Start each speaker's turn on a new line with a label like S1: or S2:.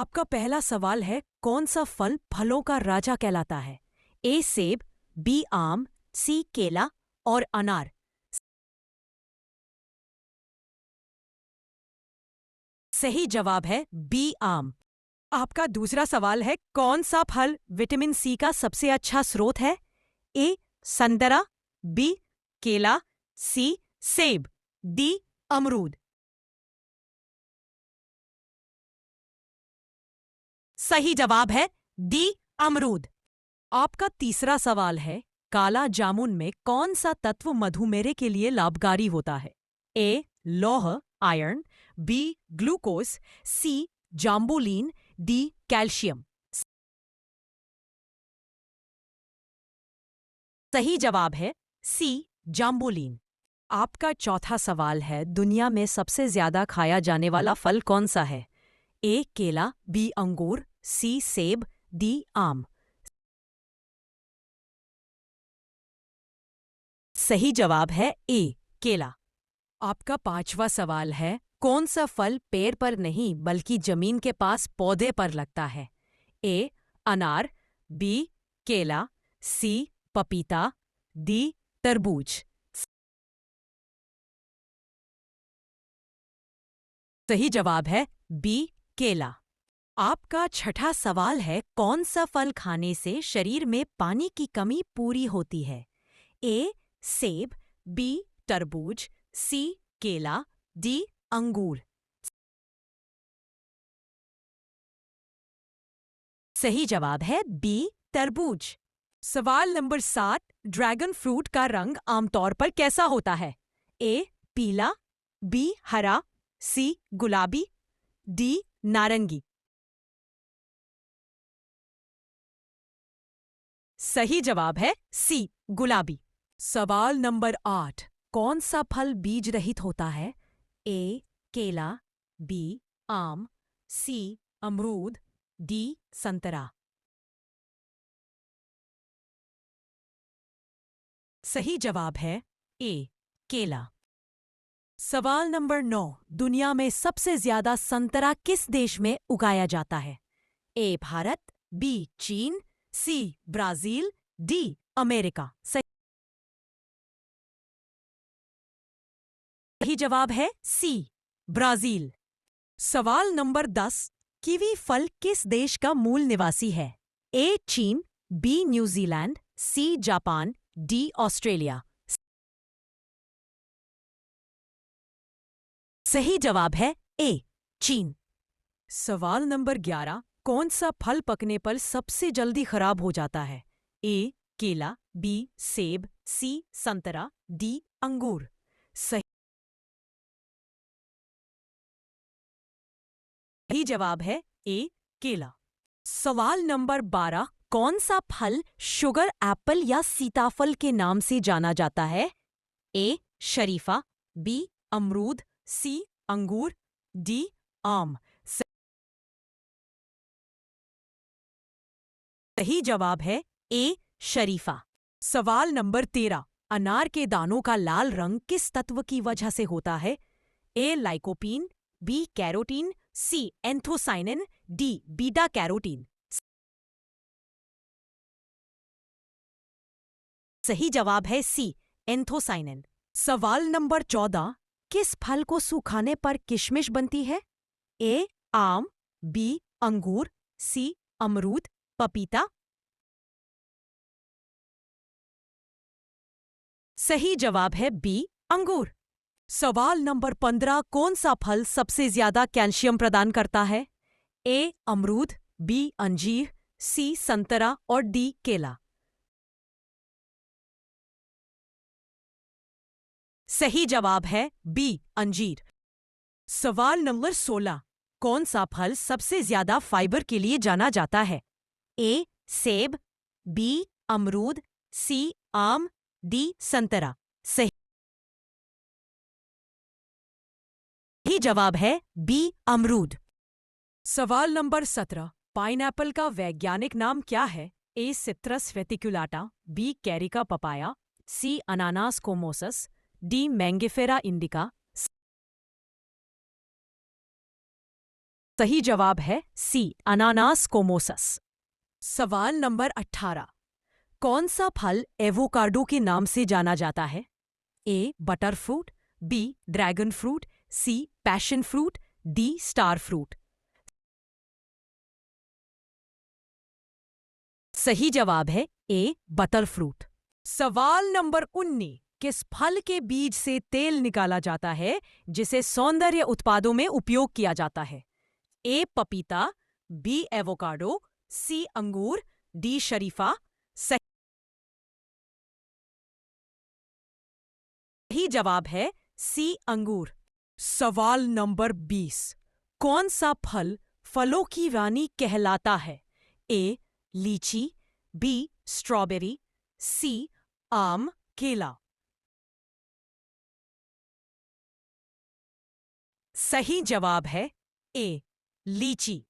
S1: आपका पहला सवाल है, कौन सा फल फलों का राजा कहलाता है? ए सेब, बी आम, सी केला और अनार। सही जवाब है बी आम। आपका दूसरा सवाल है, कौन सा फल विटामिन सी का सबसे अच्छा स्रोत है? ए संतरा, बी केला, सी सेब, डी अमरूद। सही जवाब है डी अमरूद। आपका तीसरा सवाल है, काला जामुन में कौन सा तत्व मधुमेह के लिए लाभकारी होता है? ए लौह आयरन, बी ग्लूकोज, सी जाम्बुलिन, डी कैल्शियम। सही जवाब है सी जाम्बुलिन। आपका चौथा सवाल है, दुनिया में सबसे ज्यादा खाया जाने वाला फल कौन सा है? ए केला, बी अंगूर, सी सेब, डी आम। सही जवाब है ए केला। आपका पांचवा सवाल है, कौन सा फल पेड़ पर नहीं बल्कि जमीन के पास पौधे पर लगता है? ए अनार, बी केला, सी पपीता, डी तरबूज। सही जवाब है बी केला। आपका छठा सवाल है, कौन सा फल खाने से शरीर में पानी की कमी पूरी होती है? ए सेब, बी तरबूज, सी केला, डी अंगूर। सही जवाब है बी तरबूज। सवाल नंबर 7, ड्रैगन फ्रूट का रंग आमतौर पर कैसा होता है? ए पीला, बी हरा, सी गुलाबी, डी नारंगी। सही जवाब है सी गुलाबी। सवाल नंबर 8, कौन सा फल बीज रहित होता है? ए केला, बी आम, सी अमरूद, डी संतरा। सही जवाब है ए केला। सवाल नंबर 9, दुनिया में सबसे ज्यादा संतरा किस देश में उगाया जाता है? ए भारत, बी चीन, सी ब्राजील, डी अमेरिका। सही जवाब है सी ब्राजील। सवाल नंबर 10, कीवी फल किस देश का मूल निवासी है? ए चीन, B New Zealand, C Japan, D Australia. सही जवाब है ए चीन। सवाल नंबर 11, कौन सा फल पकने पर सबसे जल्दी खराब हो जाता है? ए केला, बी सेब, सी संतरा, डी अंगूर। सही जवाब है ए केला। सवाल नंबर 12, कौन सा फल शुगर एप्पल या सीताफल के नाम से जाना जाता है? ए शरीफा, बी अमरूद, सी अंगूर, डी आम। सही जवाब है ए शरीफा। सवाल नंबर 13, अनार के दानों का लाल रंग किस तत्व की वजह से होता है? ए लाइकोपीन, बी कैरोटीन, सी एंथोसाइनिन, डी बीटा कैरोटीन। सही जवाब है सी एंथोसाइनिन। सवाल नंबर 14, किस फल को सुखाने पर किशमिश बनती है? ए आम, बी अंगूर, सी अमरूद, पपीता। सही जवाब है बी अंगूर। सवाल नंबर 15, कौन सा फल सबसे ज्यादा कैल्शियम प्रदान करता है? ए अमरूद, बी अंजीर, सी संतरा और डी केला। सही जवाब है बी अंजीर। सवाल नंबर 16, कौन सा फल सबसे ज्यादा फाइबर के लिए जाना जाता है? ए सेब, बी अमरूद, सी आम, डी संतरा। सही जवाब है बी अमरूद। सवाल नंबर 17, पाइनएप्पल का वैज्ञानिक नाम क्या है? A citrus reticulata, B carica papaya, C ananas comosus, D Mangifera indica. सही जवाब है सी, अनानास कोमोसस। सवाल नंबर 18। कौन सा फल एवोकाडो के नाम से जाना जाता है? A butter fruit, B dragon fruit, C passion fruit, D star fruit. सही जवाब है ए बटर फ्रूट। सवाल नंबर 19। किस फल के बीज से तेल निकाला जाता है जिसे सौंदर्य उत्पादों में उपयोग किया जाता है? ए पपीता, बी एवोकाडो, सी अंगूर, डी शरीफा। सही जवाब है सी अंगूर। सवाल नंबर 20। कौन सा फल फलों की रानी कहलाता है? ए लीची, बी स्ट्रॉबेरी, सी आम, केला। सही जवाब है ए लीची।